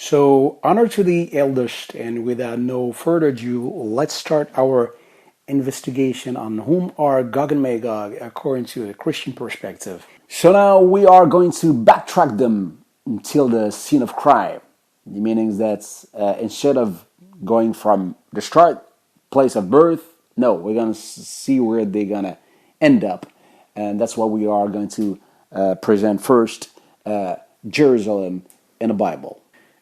So, honor to the eldest, and without no further ado, let's start our investigation on whom are Gog and Magog according to a Christian perspective. So now we are going to backtrack them until the scene of crime. The meaning that instead of going from the start, place of birth, no, we're going to see where they're going to end up. And that's what we are going to present first, Jerusalem in the Bible.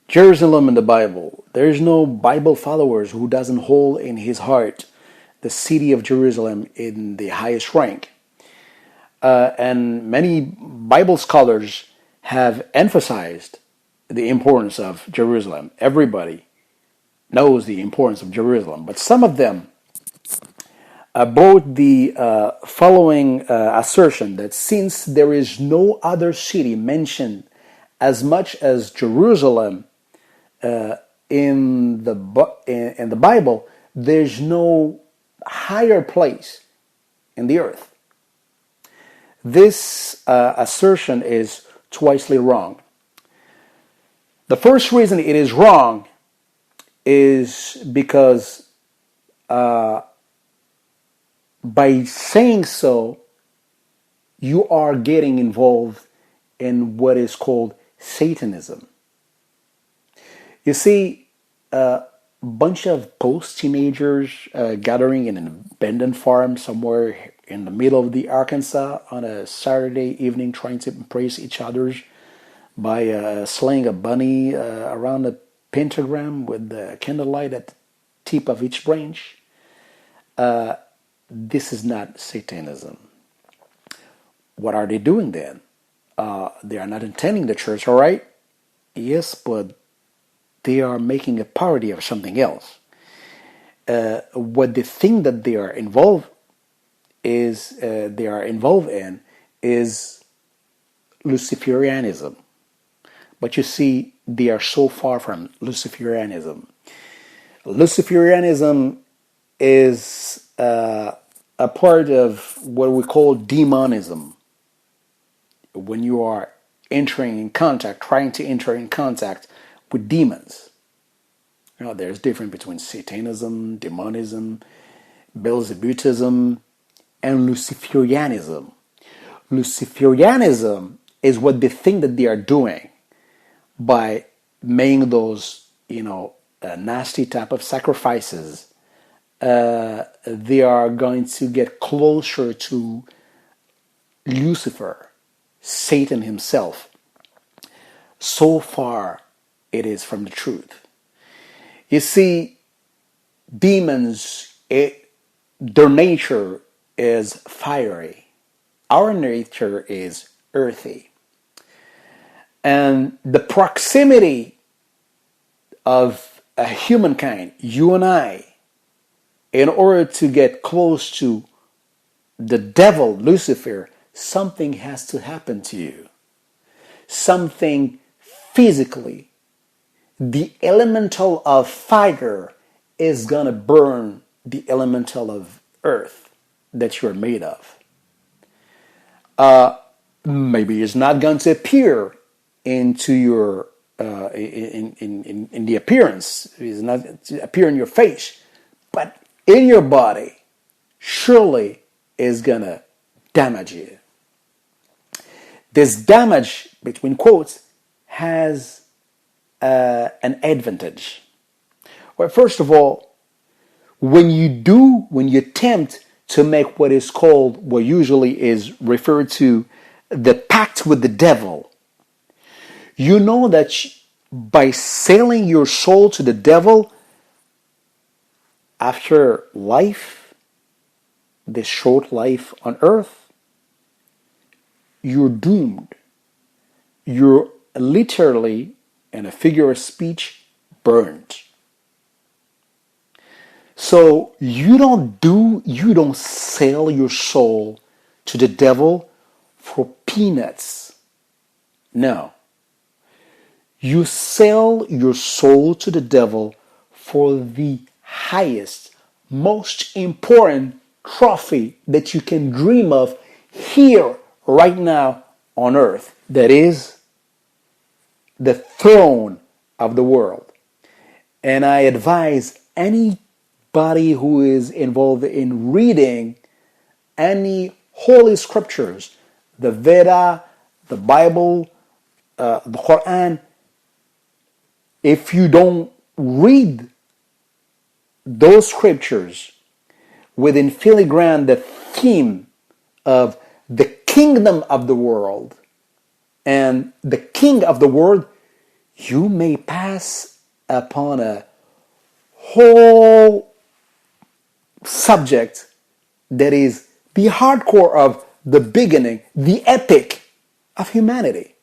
Jerusalem in the Bible. There is no Bible followers who doesn't hold in his heart the city of Jerusalem in the highest rank. And many Bible scholars have emphasized the importance of Jerusalem. Everybody knows the importance of Jerusalem, but some of them brought the following assertion that since there is no other city mentioned as much as Jerusalem in the Bible, there's no higher place in the earth. This assertion is twicely wrong. The first reason it is wrong is because by saying so, you are getting involved in what is called Satanism. You see, a bunch of post-teenagers gathering in an abandoned farm somewhere in the middle of the Arkansas on a Saturday evening trying to impress each other by slaying a bunny around a pentagram with the candlelight at the tip of each branch. This is not Satanism. What are they doing then? They are not attending the church, all right? Yes, but they are making a parody of something else. What the thing that they are involved in is Luciferianism. But you see, they are so far from Luciferianism. Luciferianism is a part of what we call demonism. When you are trying to enter in contact with demons. You know, there's difference between Satanism, demonism, Beelzebutism, and Luciferianism. Luciferianism is what they think that they are doing by making those, nasty type of sacrifices. They are going to get closer to Lucifer, Satan himself. So far, it is from the truth. You see, demons, their nature is fiery. Our nature is earthy. And the proximity of a humankind, you and I, in order to get close to the devil, Lucifer, something has to happen to you. Something physically. The elemental of fire is going to burn the elemental of earth that you're made of. Maybe it's not going to appear into your in the appearance. It's not to appear in your face, but in your body, surely is going to damage you. This damage, between quotes, has an advantage. Well, first of all, when you attempt to make what is called, what usually is referred to, the pact with the devil, you know that by selling your soul to the devil, after life, this short life on earth, you're doomed. You're literally, in a figure of speech, burned. So you don't sell your soul to the devil for peanuts. No. You sell your soul to the devil for the highest, most important trophy that you can dream of here, right now on earth. That is the throne of the world. And I advise anybody who is involved in reading any holy scriptures, the Veda, the Bible, the Quran, if you don't read those scriptures within filigrane the theme of the kingdom of the world and the king of the world, you may pass upon a whole subject that is the hardcore of the beginning, the epic of humanity.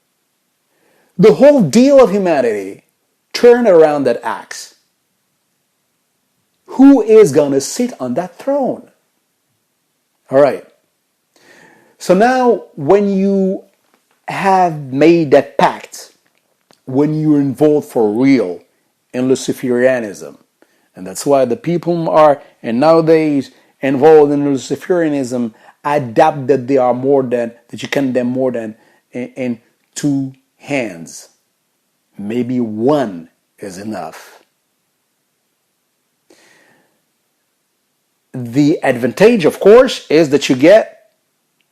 The whole deal of humanity turned around that axe. Who is going to sit on that throne? All right. So now when you have made that pact, when you're involved for real in Luciferianism, and that's why the people are, and nowadays, involved in Luciferianism, adapt that they are more than, that you can them more than in two hands. Maybe one is enough. The advantage, of course, is that you get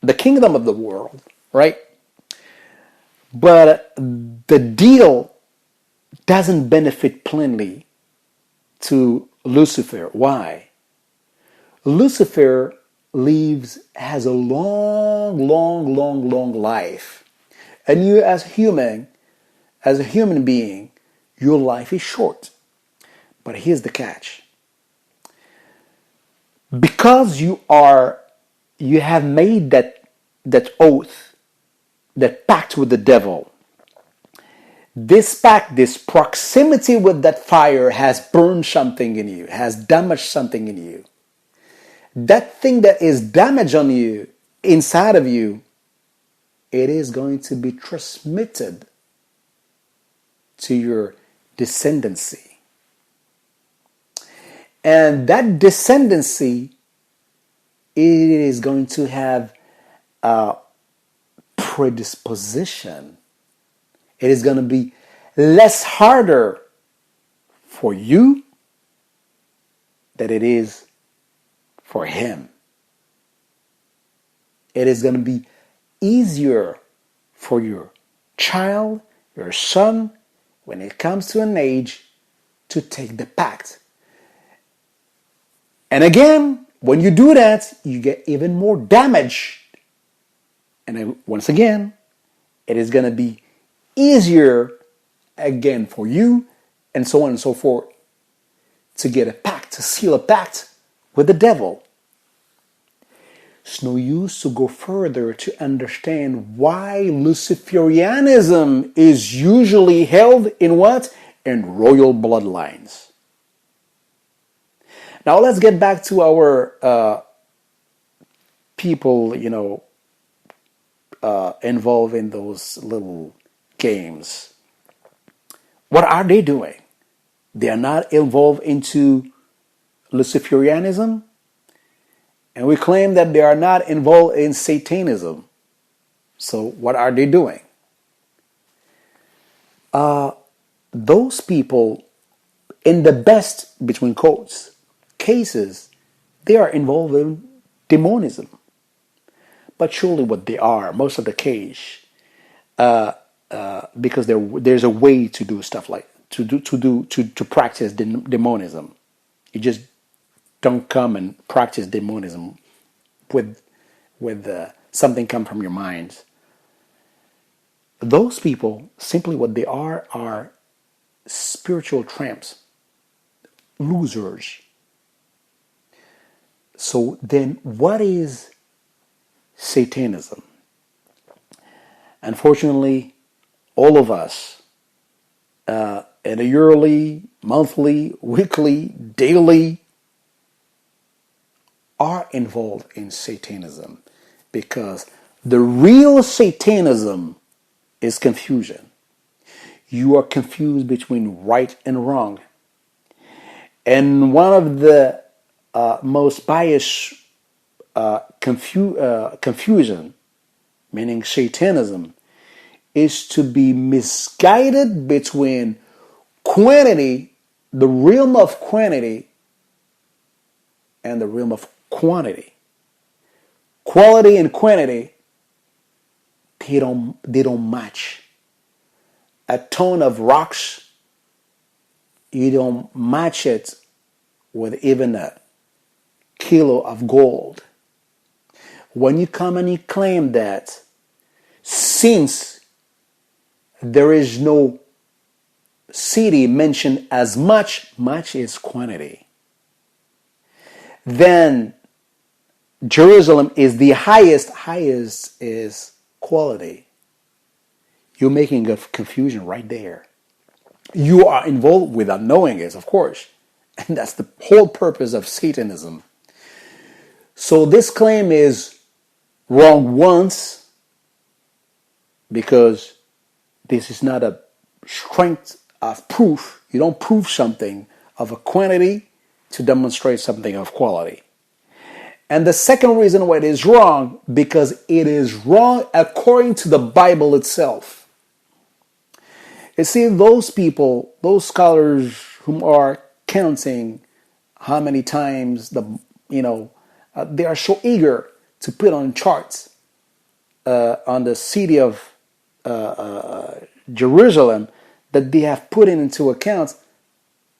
the kingdom of the world, right? But the deal doesn't benefit plainly to Lucifer. Why? Lucifer has a long life. And you as a human being, your life is short. But here's the catch. Because you have made that oath, that pact with the devil, this pact, this proximity with that fire has burned something in you, has damaged something in you. That thing that is damaged on you, inside of you, it is going to be transmitted to your descendancy. And that descendancy, it is going to have a predisposition. It is going to be less harder for you than it is for him. It is going to be easier for your child, your son, when it comes to an age, to take the pact. And again, when you do that, you get even more damage. And once again, it is going to be easier again for you, and so on and so forth, to get a pact, to seal a pact with the devil. It's no use to go further to understand why Luciferianism is usually held in what? In royal bloodlines. Now let's get back to our people, involved in those little games. What are they doing? They are not involved into Luciferianism, and we claim that they are not involved in Satanism. So what are they doing? Those people, in the best, between quotes, cases, they are involved in demonism. But surely what they are, most of the case, because there's a way to do stuff like to practice demonism. You just don't come and practice demonism with something come from your mind. Those people, simply what they are spiritual tramps, losers. So then what is Satanism? Unfortunately, all of us, in a yearly, monthly, weekly, daily, are involved in Satanism, because the real Satanism is confusion. You are confused between right and wrong. And one of the most biased confusion, meaning Satanism, is to be misguided between quantity, the realm of quantity and the realm of quantity. Quality and quantity, they don't match. A ton of rocks, you don't match it with even a kilo of gold. When you come and you claim that since there is no city mentioned as much is quantity, then Jerusalem is the highest is quality. You're making a confusion right there. You are involved without knowing it, of course. And that's the whole purpose of Satanism. So this claim is wrong once because this is not a strength of proof. You don't prove something of a quantity to demonstrate something of quality. And the second reason why it is wrong, because it is wrong according to the Bible itself. You see, those people, those scholars who are counting how many times they are so eager to put on charts on the city of Jerusalem that they have put into account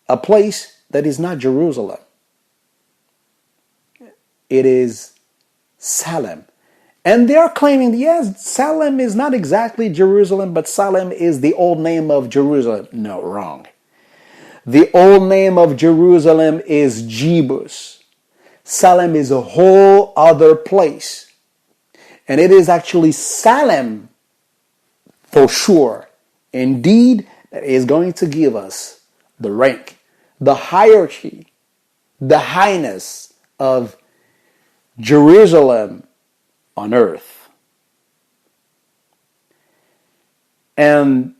a place that is not Jerusalem. It is Salem. And they are claiming, yes, Salem is not exactly Jerusalem, but Salem is the old name of Jerusalem. No, wrong. The old name of Jerusalem is Jebus. Salem is a whole other place. And it is actually Salem, for sure, indeed, that is going to give us the rank, the hierarchy, the highness of Jerusalem on earth. And